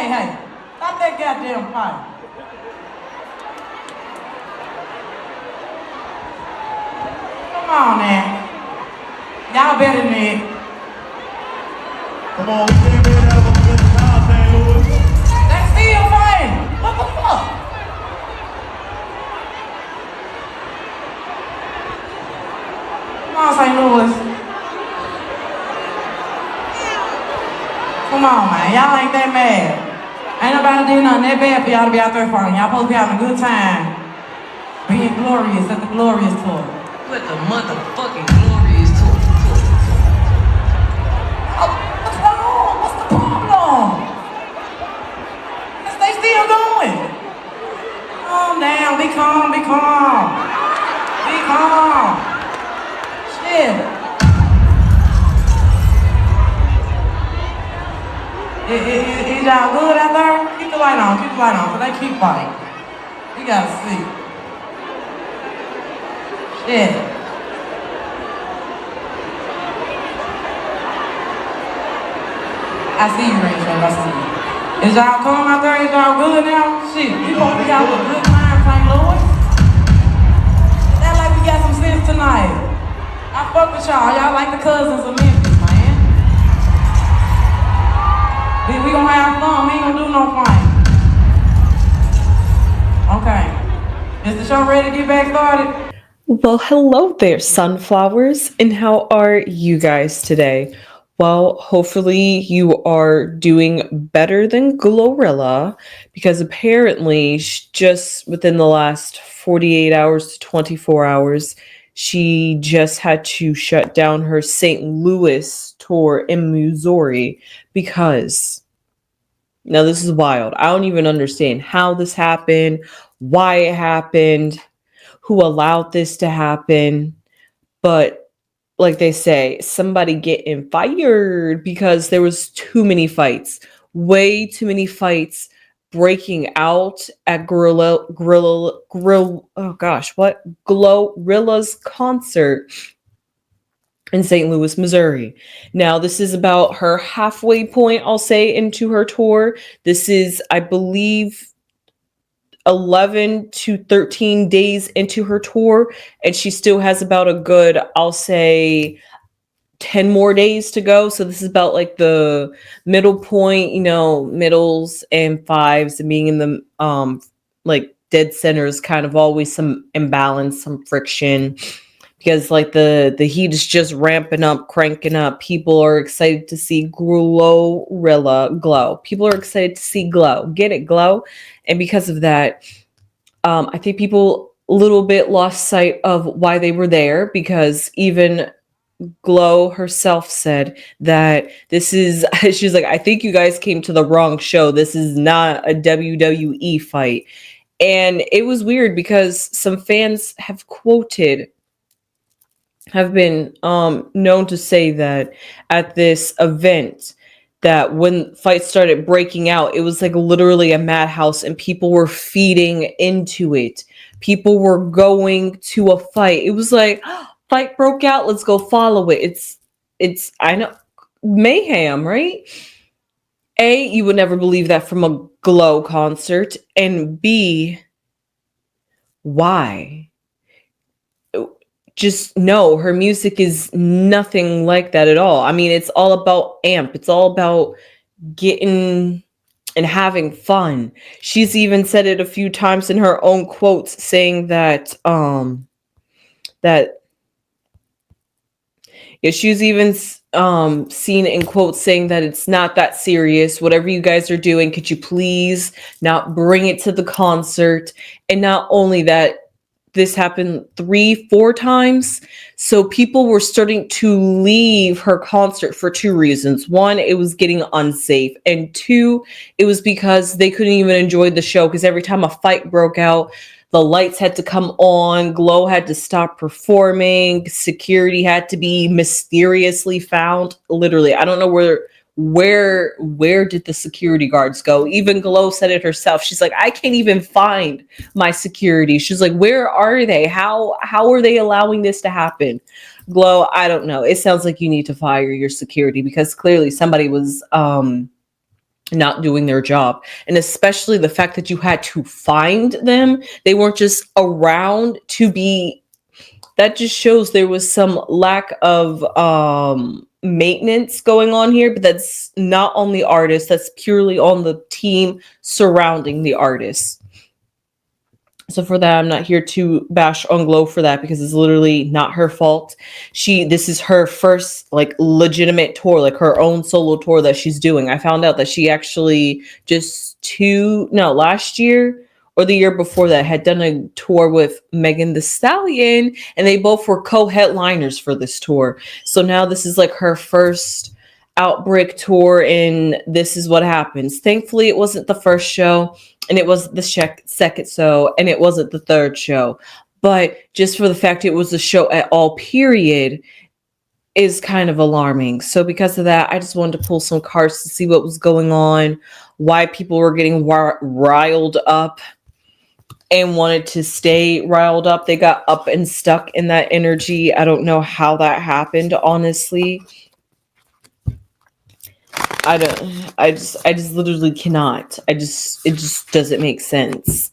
hey. Stop that goddamn fight. Come on, man. Y'all better than that. Come on, we came here to have a good time, St. Louis. They still fighting. What the fuck? Come on, St. Louis. Come on, man. Y'all ain't that mad. Ain't nobody did nothing that bad for y'all to be out there fighting. Y'all supposed to be having a good time. Being glorious at the glorious tour. What the motherfucking glorious tour? Oh, what's wrong? What's the problem? Yes, they still going. Calm down. Be calm. Be calm. Be calm. Shit. Is y'all good out there? Keep the light on. Keep the light on. Cause they keep fighting. We gotta see. Shit. I see you, Rachel. I see you. Is y'all calm out there? Is y'all good now? Shit, we supposed to be having a good time, St. Louis. Act like we got some sense tonight. I fuck with y'all. Y'all like the cousins of Memphis, man. We gonna have fun. We ain't gonna do no fighting. Okay. Is the show ready to get back started? Well, hello there, sunflowers, and how are you guys today? Well, hopefully you are doing better than Glorilla, because apparently just within the last 48 hours to 24 hours, she just had to shut down her St. Louis tour in Missouri because, now this is wild. I don't even understand how this happened, why it happened, who allowed this to happen. But like they say, somebody getting fired because there was too many fights, way too many fights breaking out at Glorilla's concert in St. Louis, Missouri. Now, this is about her halfway point, I'll say, into her tour. This is, I believe, 11 to 13 days into her tour, and she still has about a good, I'll say, 10 more days to go. So this is about like the middle point, you know, middles and fives, and being in the like dead center is kind of always some imbalance, some friction, because like the heat is just ramping up, cranking up. People are excited to see Glorilla glow. People are excited to see glow. Get it, glow. And because of that, I think people a little bit lost sight of why they were there, because even Glow herself said that this is, she's like, I think you guys came to the wrong show. This is not a WWE fight. And it was weird because some fans have been known to say that at this event, that when fights started breaking out, it was like literally a madhouse and people were feeding into it. People were going to a fight. It was like, fight broke out, let's go follow it. It's I know, mayhem, right? A, you would never believe that from a Glow concert, and B, why? Just no, her music is nothing like that at all. I mean, it's all about amp. It's all about getting and having fun. She's even said it a few times in her own quotes, saying that she was even seen in quotes saying that it's not that serious. Whatever you guys are doing, could you please not bring it to the concert? And not only that, this happened 3-4 times. So people were starting to leave her concert for two reasons. One, it was getting unsafe. And two, it was because they couldn't even enjoy the show, because every time a fight broke out, the lights had to come on, Glow had to stop performing, security had to be mysteriously found. Literally, I don't know where did the security guards go? Even Glow said it herself. She's like, I can't even find my security. She's like, where are they? How are they allowing this to happen? Glow, I don't know. It sounds like you need to fire your security, because clearly somebody was not doing their job. And especially the fact that you had to find them. They weren't just around to be. That just shows there was some lack of maintenance going on here, but that's not on the artist. That's purely on the team surrounding the artist. So for that, I'm not here to bash on Glow for that because it's literally not her fault. This is her first like legitimate tour, like her own solo tour that she's doing. I found out that she actually last year or the year before that had done a tour with Megan Thee Stallion, and they both were co-headliners for this tour. So now this is like her first outbreak tour, and this is what happens. Thankfully, it wasn't the first show, and it was the second show, and it wasn't the third show. But just for the fact it was a show at all, period, is kind of alarming. So because of that, I just wanted to pull some cards to see what was going on, why people were getting riled up and wanted to stay riled up. They got up and stuck in that energy. I don't know how that happened, honestly. I just literally cannot. It just doesn't make sense.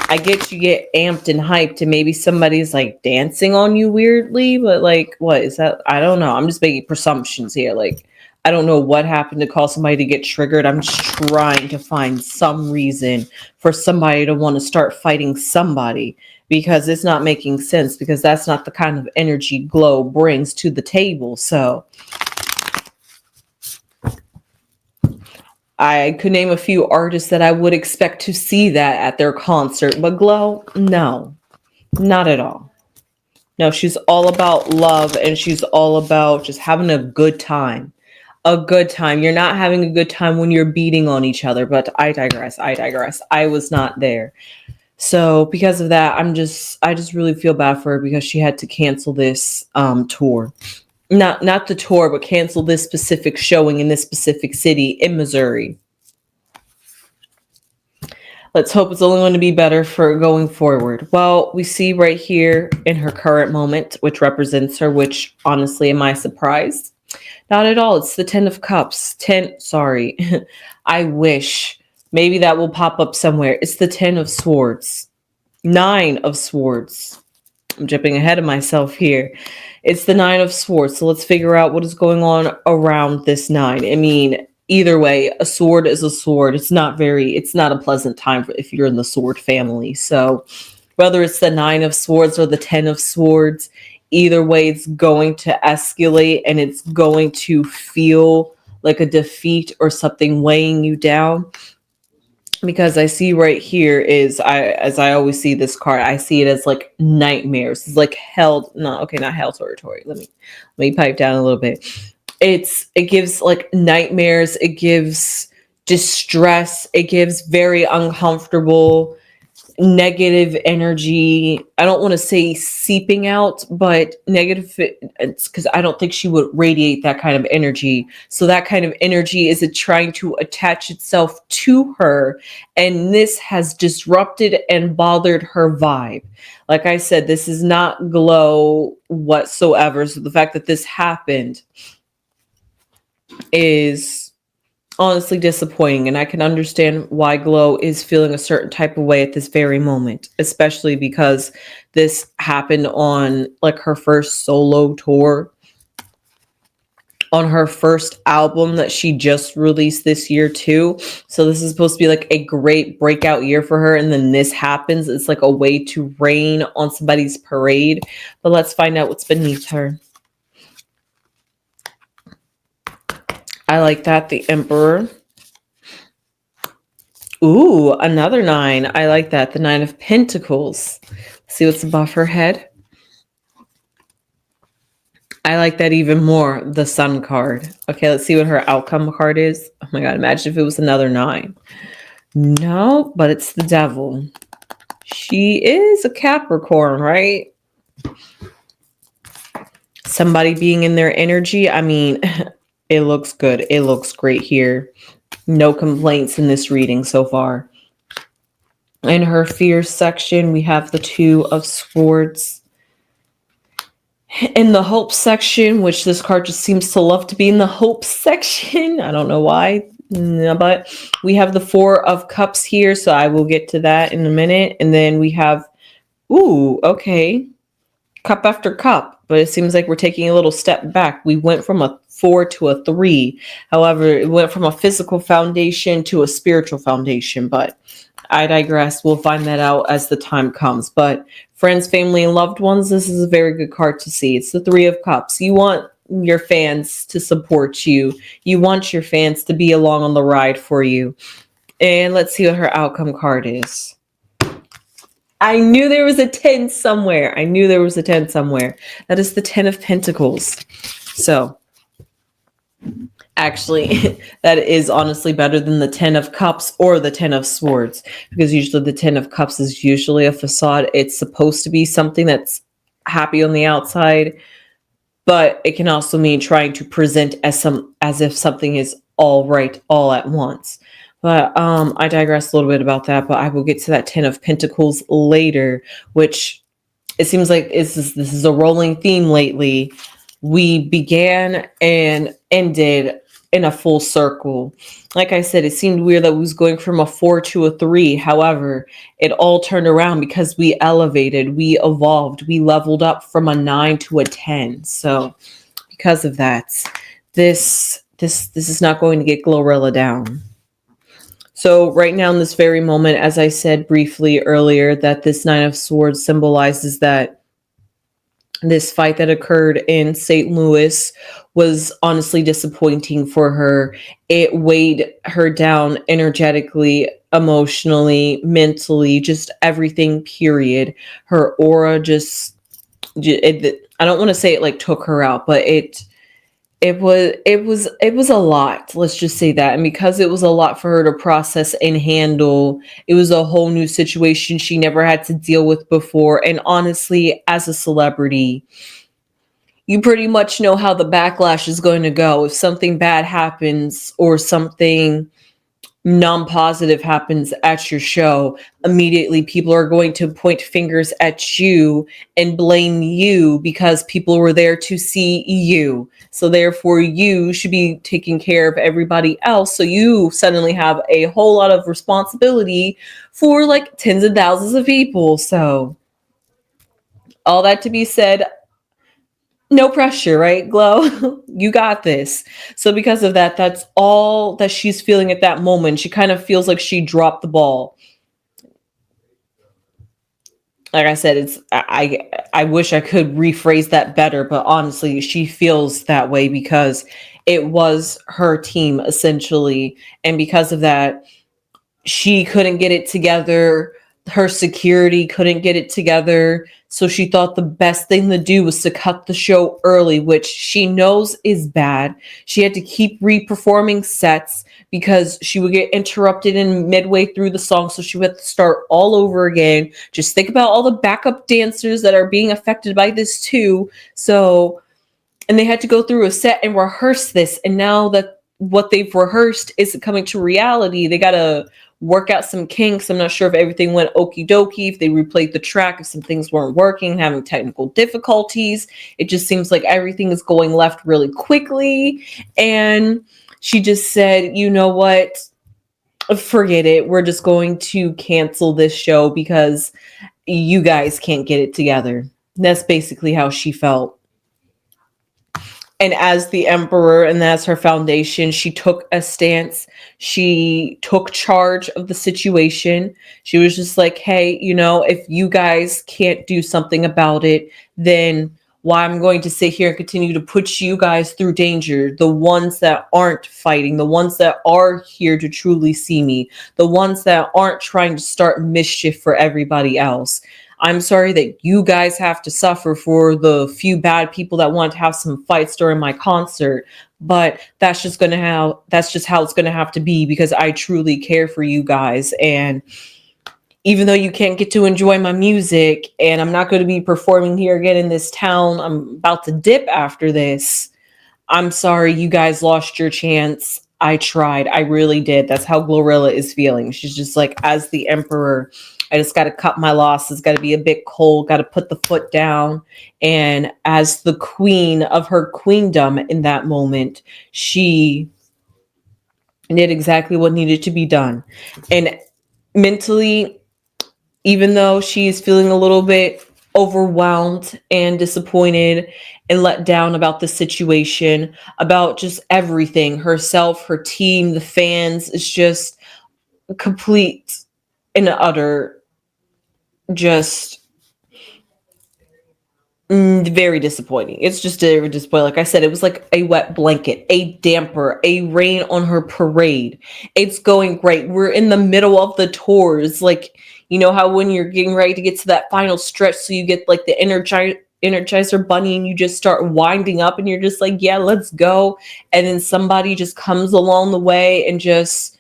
I get you get amped and hyped and maybe somebody's like dancing on you weirdly, but like, what is that? I don't know. I'm just making presumptions here. Like, I don't know what happened to cause somebody to get triggered. I'm just trying to find some reason for somebody to want to start fighting somebody, because it's not making sense, because that's not the kind of energy Glow brings to the table. So I could name a few artists that I would expect to see that at their concert, but Glow, no, not at all. No, she's all about love, and she's all about just having a good time. A good time. You're not having a good time when you're beating on each other, but I digress. I was not there. So because of that, I just really feel bad for her because she had to cancel this tour. Not the tour, but cancel this specific showing in this specific city in Missouri. Let's hope it's only going to be better for going forward. Well, we see right here in her current moment, which represents her, which honestly, am I surprised? Not at all. It's the 10 of Cups. I wish. Maybe that will pop up somewhere. It's the 10 of Swords. 9 of Swords. I'm jumping ahead of myself here. It's the 9 of Swords. So let's figure out what is going on around this 9. I mean, either way, a sword is a sword. It's not a pleasant time if you're in the sword family. So whether it's the 9 of Swords or the 10 of Swords, either way, it's going to escalate and it's going to feel like a defeat or something weighing you down. Because I see right here as I always see this card, I see it as like nightmares. It's like hell. No, okay, not hell territory. Let me pipe down a little bit. It gives like nightmares. It gives distress. It gives very uncomfortable, negative energy. I don't want to say seeping out, but negative, it's because I don't think she would radiate that kind of energy. So that kind of energy is trying to attach itself to her, and this has disrupted and bothered her vibe. Like I said, this is not Glow whatsoever. So the fact that this happened is honestly disappointing, and I can understand why Glow is feeling a certain type of way at this very moment, especially because this happened on like her first solo tour, on her first album that she just released this year too. So this is supposed to be like a great breakout year for her, and then this happens. It's like a way to rain on somebody's parade. But let's find out what's beneath her. I like that. The Emperor. Ooh, another 9. I like that. The 9 of Pentacles. See what's above her head. I like that even more. The Sun card. Okay, let's see what her outcome card is. Oh my God, imagine if it was another 9. No, but it's the Devil. She is a Capricorn, right? Somebody being in their energy. I mean, it looks good. It looks great here. No complaints in this reading so far. In her fears section, we have the 2 of Swords. In the hope section, which this card just seems to love to be in the hope section. I don't know why. But we have the Four of Cups here, so I will get to that in a minute. And then we have, ooh, okay, cup after cup, but it seems like we're taking a little step back. We went from a 4 to a 3. However, it went from a physical foundation to a spiritual foundation, but I digress. We'll find that out as the time comes. But friends, family, and loved ones, this is a very good card to see. It's the Three of Cups. You want your fans to support you. You want your fans to be along on the ride for you. And let's see what her outcome card is. I knew there was a 10 somewhere. I knew there was a 10 somewhere. That is the 10 of Pentacles. So, actually, that is honestly better than the 10 of Cups or the 10 of Swords. Because usually the 10 of Cups is usually a facade. It's supposed to be something that's happy on the outside. But it can also mean trying to present as if something is all right all at once. But I digress a little bit about that, but I will get to that 10 of Pentacles later, which it seems like this is a rolling theme lately. We began and ended in a full circle. Like I said, it seemed weird that we was going from a 4 to a 3. However, it all turned around because we elevated, we evolved, we leveled up from a 9 to a 10. So because of that, this is not going to get Glorilla down. So right now in this very moment, as I said briefly earlier, that this Nine of Swords symbolizes that this fight that occurred in St. Louis was honestly disappointing for her. It weighed her down energetically, emotionally, mentally, just everything, period. Her aura I don't want to say it like took her out, but it was a lot. Let's just say that. And because it was a lot for her to process and handle, it was a whole new situation she never had to deal with before. And honestly, as a celebrity, you pretty much know how the backlash is going to go. If something bad happens or something non-positive happens at your show, immediately people are going to point fingers at you and blame you because people were there to see you. So therefore you should be taking care of everybody else. So you suddenly have a whole lot of responsibility for like tens of thousands of people. So all that to be said, no pressure, right, Glow? You got this. So because of that, that's all that she's feeling at that moment. She kind of feels like she dropped the ball. Like I said, I wish I could rephrase that better, but honestly, she feels that way because it was her team essentially. And because of that, she couldn't get it together. Her security couldn't get it together. So she thought the best thing to do was to cut the show early, which she knows is bad. She had to keep re-performing sets because she would get interrupted in midway through the song. So she would have to start all over again. Just think about all the backup dancers that are being affected by this too. So, and they had to go through a set and rehearse this. And now that what they've rehearsed isn't coming to reality, they got to work out some kinks. I'm not sure if everything went okie dokie, if they replayed the track, if some things weren't working, having technical difficulties. It just seems like everything is going left really quickly. And she just said, you know what? Forget it. We're just going to cancel this show because you guys can't get it together. And that's basically how she felt. And as the emperor and as her foundation, she took a stance. She took charge of the situation. She was just like, hey, you know, if you guys can't do something about it, then why I'm going to sit here and continue to put you guys through danger. The ones that aren't fighting, the ones that are here to truly see me, the ones that aren't trying to start mischief for everybody else. I'm sorry that you guys have to suffer for the few bad people that want to have some fights during my concert, but that's just how it's going to have to be because I truly care for you guys. And even though you can't get to enjoy my music and I'm not going to be performing here again in this town, I'm about to dip after this. I'm sorry you guys lost your chance. I tried. I really did. That's how Glorilla is feeling. She's just like, as the emperor, I just got to cut my losses, got to be a bit cold, got to put the foot down. And as the queen of her queendom in that moment, she did exactly what needed to be done. And mentally, even though she's feeling a little bit overwhelmed and disappointed and let down about the situation, about just everything, herself, her team, the fans, is just complete and utter, just very disappointing. It's just very disappointing. Like I said, it was like a wet blanket, a damper, a rain on her parade. It's going great. We're in the middle of the tours. Like, you know how when you're getting ready to get to that final stretch, so you get like the Energizer bunny and you just start winding up and you're just like, yeah, let's go. And then somebody just comes along the way and just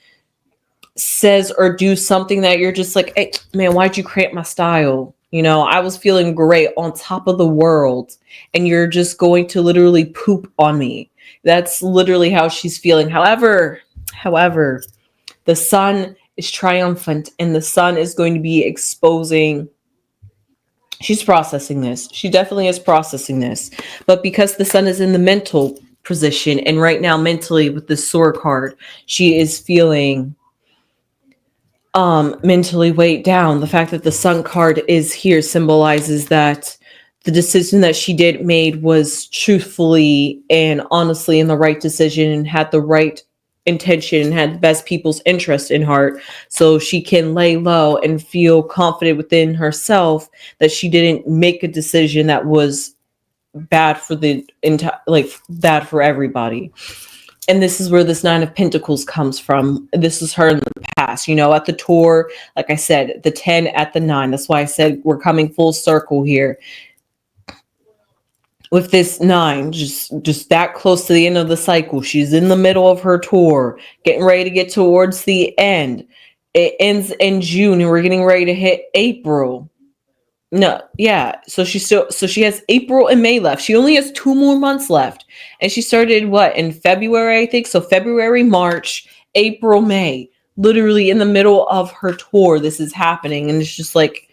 says or do something that you're just like, hey, man, why'd you cramp my style? You know, I was feeling great on top of the world, and you're just going to literally poop on me. That's literally how she's feeling. However, the sun is triumphant, and the sun is going to be exposing. She's processing this. She definitely is processing this. But because the sun is in the mental position, and right now, mentally, with the sword card, she is feeling mentally weighed down. The fact that the sun card is here symbolizes that the decision that she did made was truthfully and honestly in the right decision, and had the right intention, and had the best people's interest in heart, so she can lay low and feel confident within herself that she didn't make a decision that was bad for the entire, like bad for everybody. And this is where this Nine of Pentacles comes from. This is her in the past, you know, at the tour. Like I said, the 10 at the 9. That's why I said we're coming full circle here. With this 9, just that close to the end of the cycle. She's in the middle of her tour, getting ready to get towards the end. It ends in June, and we're getting ready to hit April. No, yeah. So she has April and May left. She only has 2 more months left. And she started what, in February, I think. So February, March, April, May. Literally in the middle of her tour, this is happening. And it's just like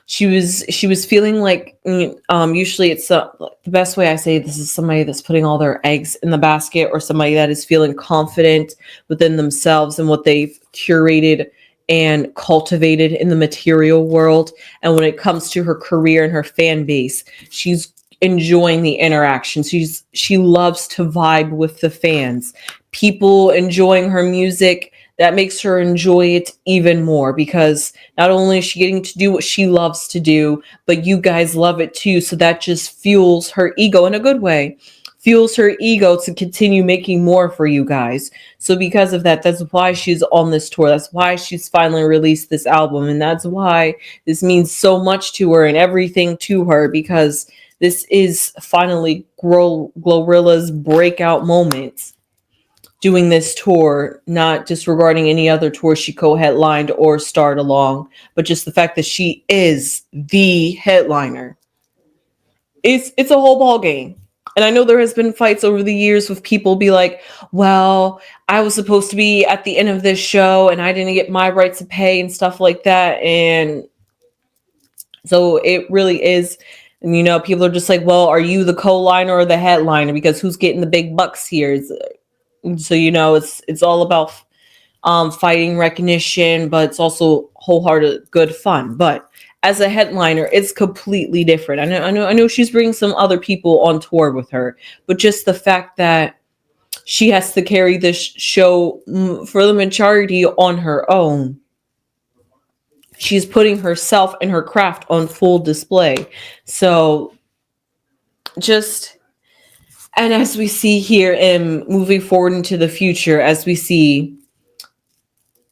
she was feeling like usually it's the best way I say this is somebody that's putting all their eggs in the basket, or somebody that is feeling confident within themselves and what they've curated and cultivated in the material world. And when it comes to her career and her fan base, she's enjoying the interaction. She loves to vibe with the fans. People enjoying her music, that makes her enjoy it even more, because not only is she getting to do what she loves to do, but you guys love it too. So that just fuels her ego in a good way. Fuels her ego to continue making more for you guys. So because of that, that's why she's on this tour. That's why she's finally released this album. And that's why this means so much to her and everything to her, because this is finally Glorilla's breakout moment. Doing this tour, not disregarding any other tour she co-headlined or starred along, but just the fact that she is the headliner. It's a whole ball game. And I know there has been fights over the years with people be like, well, I was supposed to be at the end of this show and I didn't get my rights to pay and stuff like that. And so it really is, and you know, people are just like, well, are you the co-liner or the headliner? Because who's getting the big bucks here? So, you know, it's all about fighting recognition, but it's also wholehearted good fun. But as a headliner, it's completely different. I know she's bringing some other people on tour with her, but just the fact that she has to carry this show for the majority on her own. She's putting herself and her craft on full display. So just, and as we see here and moving forward into the future, as we see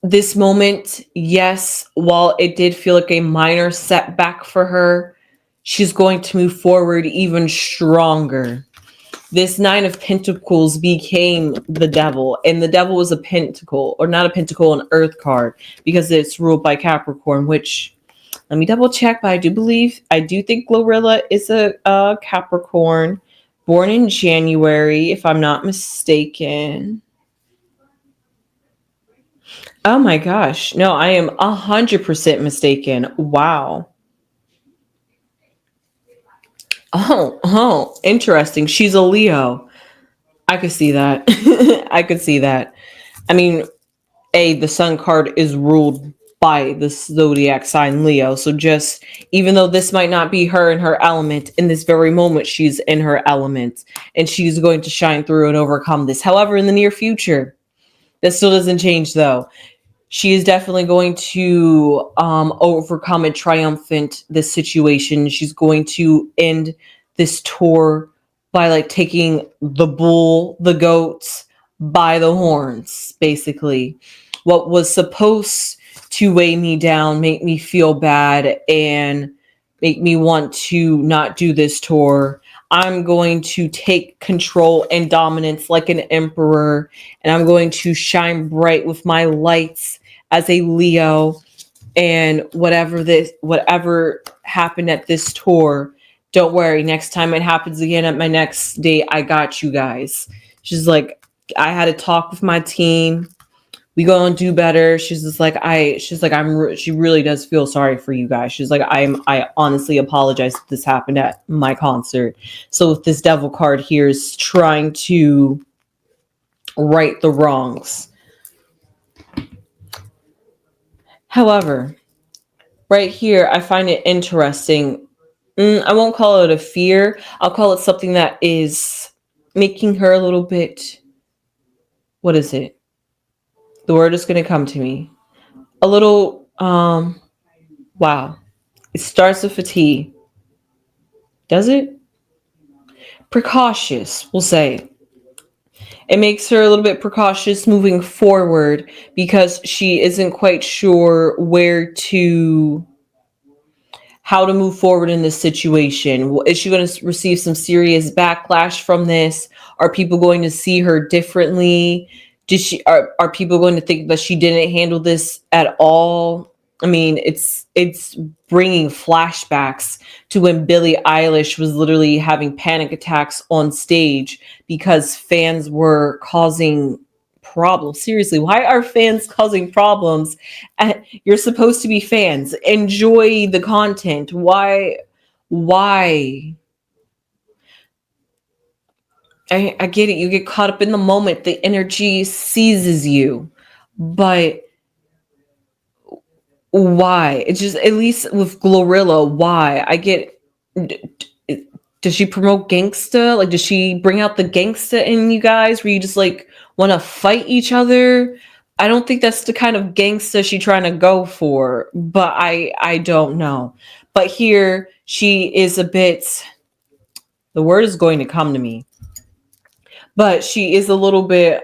this moment, yes, while it did feel like a minor setback for her, she's going to move forward even stronger. This Nine of Pentacles became the devil, and the devil was a pentacle, or not a pentacle, an earth card, because it's ruled by Capricorn, which, let me double check, but I do think Glorilla is a Capricorn, born in January, if I'm not mistaken. Oh my gosh. No, I am 100% mistaken. Wow. Oh, interesting. She's a Leo. I could see that. I could see that. I mean, the sun card is ruled by the zodiac sign Leo. So just even though this might not be her in her element, in this very moment, she's in her element and she's going to shine through and overcome this. However, in the near future, that still doesn't change though. She is definitely going to overcome and triumphant this situation. She's going to end this tour by like taking the bull, the goats by the horns, basically. What was supposed to weigh me down, make me feel bad, and make me want to not do this tour. I'm going to take control and dominance like an emperor, and I'm going to shine bright with my lights as a Leo. And whatever happened at this tour, don't worry. Next time it happens again at my next date, I got you guys. She's like, I had a talk with my team. We gonna do better. She's just like, she really does feel sorry for you guys. She's like, I honestly apologize that this happened at my concert. So with this devil card here is trying to right the wrongs. However, right here, I find it interesting. I won't call it a fear. I'll call it something that is making her a little bit, what is it? The word is going to come to me. A little, wow. It starts with a T. Does it? Precautious, we'll say. It makes her a little bit precautious moving forward because she isn't quite sure how to move forward in this situation. Is she going to receive some serious backlash from this? Are people going to see her differently? Are people going to think that she didn't handle this at all? I mean, it's bringing flashbacks to when Billie Eilish was literally having panic attacks on stage because fans were causing problems. Seriously, why are fans causing problems? You're supposed to be fans. Enjoy the content. Why? I get it. You get caught up in the moment. The energy seizes you. But why? It's just, at least with Glorilla, why? Does she promote gangsta? Like, does she bring out the gangsta in you guys where you just like want to fight each other? I don't think that's the kind of gangsta she's trying to go for, but I don't know. But here she is a bit, the word is going to come to me. But she is a little bit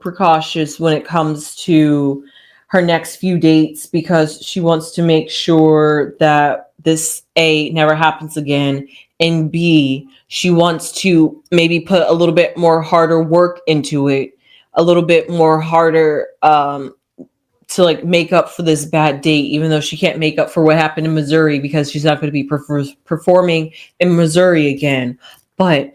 precautious when it comes to her next few dates because she wants to make sure that this A, never happens again, and B, she wants to maybe put a little bit more harder work into it, a little bit more harder to like make up for this bad date, even though she can't make up for what happened in Missouri because she's not going to be performing in Missouri again. But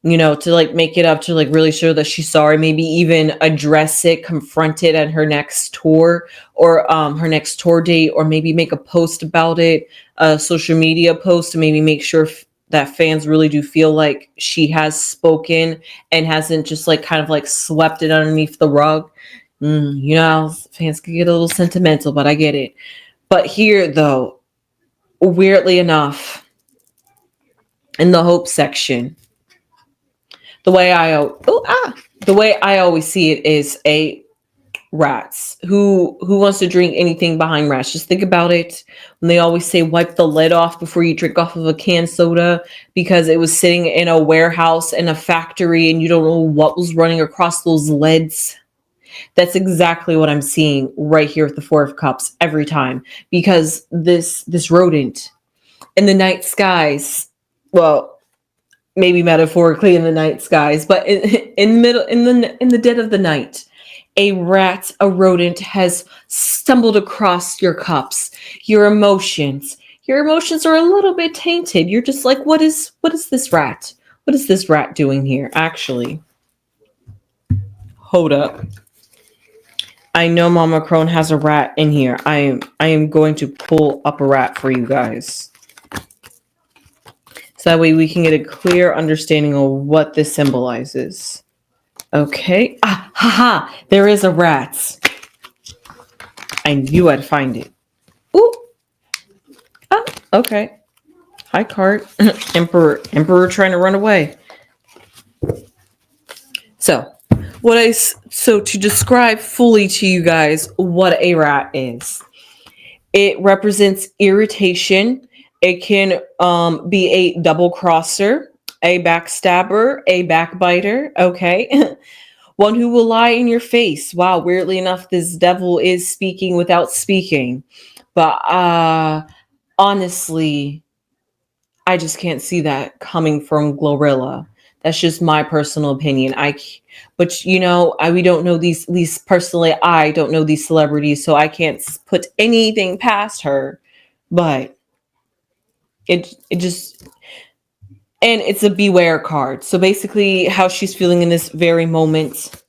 to like make it up, to like really show that she's sorry, maybe even address it, confront it at her next tour or her next tour date, or maybe make a post about it, a social media post to maybe make sure that fans really do feel like she has spoken and hasn't just like kind of like swept it underneath the rug. Fans can get a little sentimental, but I get it. But here though, weirdly enough, in the hope section, the way I always see it is rats. Who wants to drink anything behind rats? Just think about it. When they always say wipe the lid off before you drink off of a canned soda because it was sitting in a warehouse in a factory and you don't know what was running across those lids. That's exactly what I'm seeing right here with the Four of Cups every time, because this rodent in the night skies, well, maybe metaphorically in the night skies, but in the dead of the night, a rodent has stumbled across your cups. Your emotions are a little bit tainted. You're just like, what is this rat? What is this rat doing here? Actually, hold up. I know Mama Crone has a rat in here. I am going to pull up a rat for you guys. So that way we can get a clear understanding of what this symbolizes. Okay. Ah, haha. There is a rat. I knew I'd find it. Ooh. Ah, okay. Hi, card. Emperor trying to run away. So, so to describe fully to you guys what a rat is. It represents irritation. It can be a double crosser, a backstabber, a backbiter. Okay. One who will lie in your face. Wow, weirdly enough, this devil is speaking without speaking. But honestly, I just can't see that coming from Glorilla. That's just my personal opinion. But we don't know these. At least personally, I don't know these celebrities, so I can't put anything past her. But it just, and it's a beware card. So basically, how she's feeling in this very moment.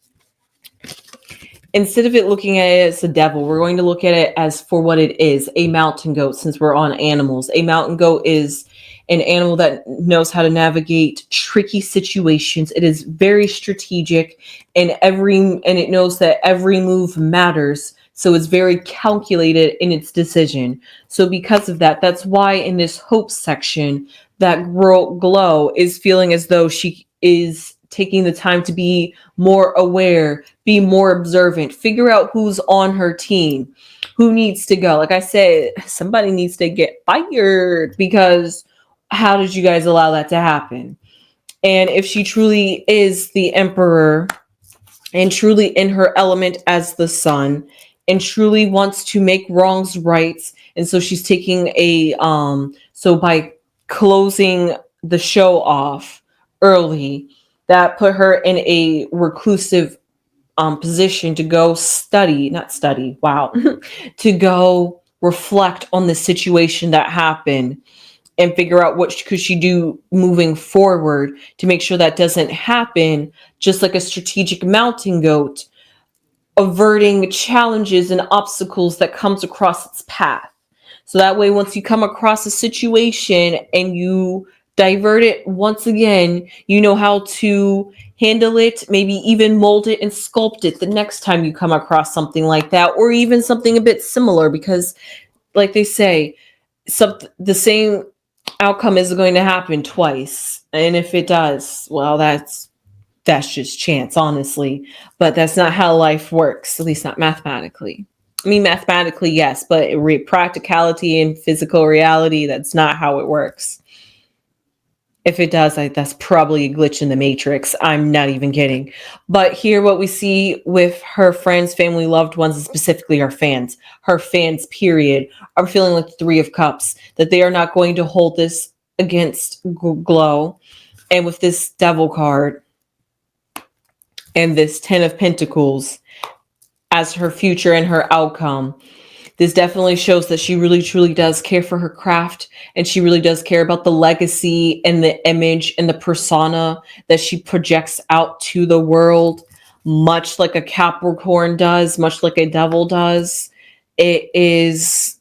Instead of it looking at it as a devil, we're going to look at it as for what it is, a mountain goat, since we're on animals. A mountain goat is an animal that knows how to navigate tricky situations. It is very strategic and it knows that every move matters. So it's very calculated in its decision. So because of that, that's why in this hope section, that girl Glow is feeling as though she is taking the time to be more aware, be more observant, figure out who's on her team, who needs to go. Like I said, somebody needs to get fired because how did you guys allow that to happen? And if she truly is the emperor and truly in her element as the sun and truly wants to make wrongs right, and so she's taking so by closing the show off early, that put her in a reclusive position to go to go reflect on the situation that happened and figure out what could she do moving forward to make sure that doesn't happen, just like a strategic mountain goat averting challenges and obstacles that comes across its path. So that way, once you come across a situation and you divert it once again, you know how to handle it, maybe even mold it and sculpt it the next time you come across something like that, or even something a bit similar, because like they say, the same outcome is going to happen twice. And if it does, well, that's just chance, honestly. But that's not how life works, at least not mathematically. I mean, mathematically, yes, but practicality and physical reality, that's not how it works. If it does, that's probably a glitch in the matrix. I'm not even kidding. But here, what we see with her friends, family, loved ones, and specifically her fans, period, are feeling like the Three of Cups, that they are not going to hold this against Glow. And with this Devil card and this Ten of Pentacles as her future and her outcome, this definitely shows that she really truly does care for her craft, and she really does care about the legacy and the image and the persona that she projects out to the world, much like a Capricorn does, much like a devil does. It is,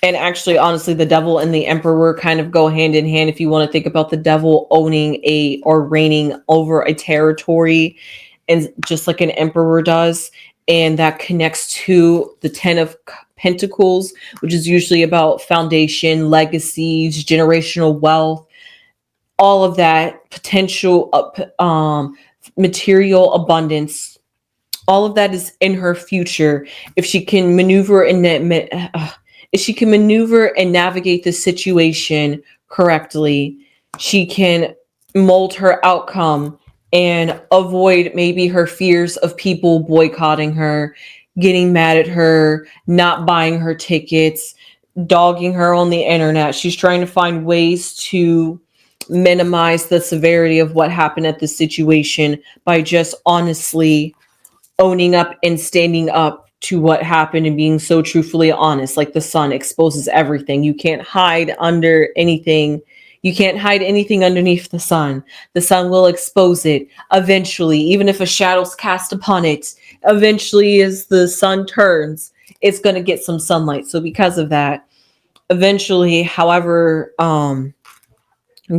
and actually, honestly, the devil and the emperor kind of go hand in hand if you want to think about the devil owning or reigning over a territory, and just like an emperor does. And that connects to the Ten of Pentacles, which is usually about foundation, legacies, generational wealth, all of that potential material abundance. All of that is in her future if she can maneuver and navigate the situation correctly. She can mold her outcome and avoid maybe her fears of people boycotting her, getting mad at her, not buying her tickets, dogging her on the internet. She's trying to find ways to minimize the severity of what happened at the situation by just honestly owning up and standing up to what happened and being so truthfully honest. Like the sun exposes everything. You can't hide under anything. You can't hide anything underneath the sun. The sun will expose it eventually, even if a shadow's cast upon it. Eventually, as the sun turns, it's going to get some sunlight. So because of that, eventually, however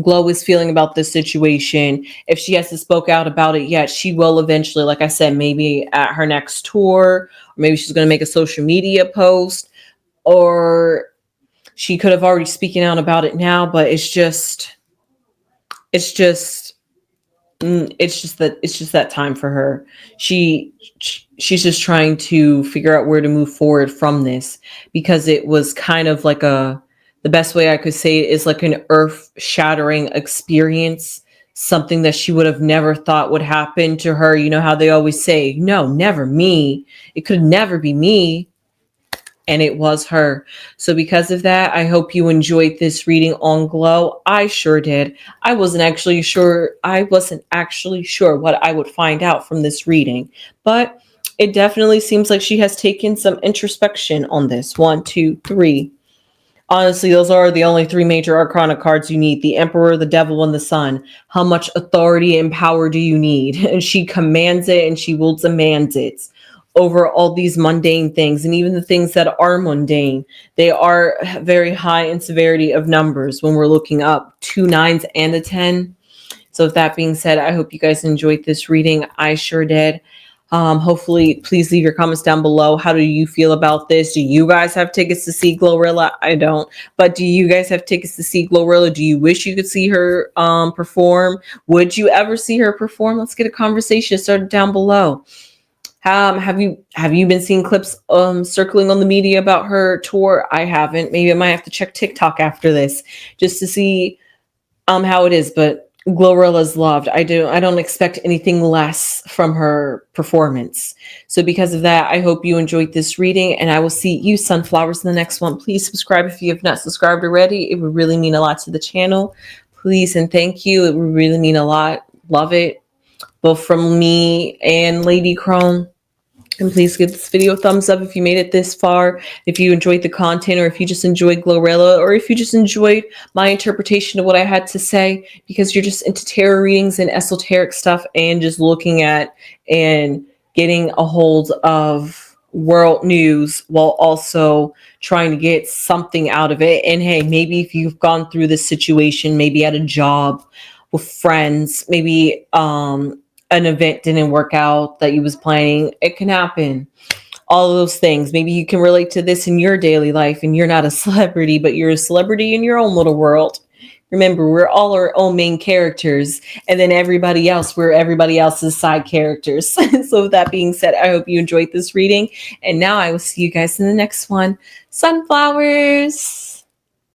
Glow is feeling about this situation. If she hasn't spoke out about it yet, she will eventually, like I said, maybe at her next tour, or maybe she's going to make a social media post, or she could have already speaking out about it now, but it's just it's just that time for her. She's just trying to figure out where to move forward from this, because it was kind of like the best way I could say it is like an earth shattering experience, something that she would have never thought would happen to her. You know how they always say, no, never me. It could never be me. And it was her. So because of that, I hope you enjoyed this reading on Glow. I sure did. I wasn't actually sure what I would find out from this reading, but it definitely seems like she has taken some introspection on this. 1, 2, 3. Honestly, those are the only 3 major arcana cards you need: the Emperor, the Devil, and the Sun. How much authority and power do you need? And she commands it, and she will demand it over all these mundane things. And even the things that are mundane, they are very high in severity of numbers when we're looking up 2 9s and a 10. So with that being said, I hope you guys enjoyed this reading. I sure did. Hopefully, please leave your comments down below. How do you feel about this? Do you guys have tickets to see Glorilla? I don't. But do you guys have tickets to see Glorilla? Do you wish you could see her perform? Would you ever see her perform? Let's get a conversation started down below. Have you been seeing clips circling on the media about her tour? I haven't. Maybe I might have to check TikTok after this just to see how it is. But Glorilla's loved. I don't expect anything less from her performance. So because of that, I hope you enjoyed this reading, and I will see you sunflowers in the next one. Please subscribe if you have not subscribed already. It would really mean a lot to the channel. Please and thank you. It would really mean a lot. Love it. Both from me and Lady Crone. And please give this video a thumbs up if you made it this far, if you enjoyed the content, or if you just enjoyed Glorilla, or if you just enjoyed my interpretation of what I had to say, because you're just into tarot readings and esoteric stuff and just looking at and getting a hold of world news while also trying to get something out of it. And hey, maybe if you've gone through this situation, maybe at a job with friends, maybe an event didn't work out that you was planning, it can happen. All of those things. Maybe you can relate to this in your daily life, and you're not a celebrity, but you're a celebrity in your own little world. Remember, we're all our own main characters, and then everybody else, we're everybody else's side characters. So with that being said, I hope you enjoyed this reading, and now I will see you guys in the next one. Sunflowers!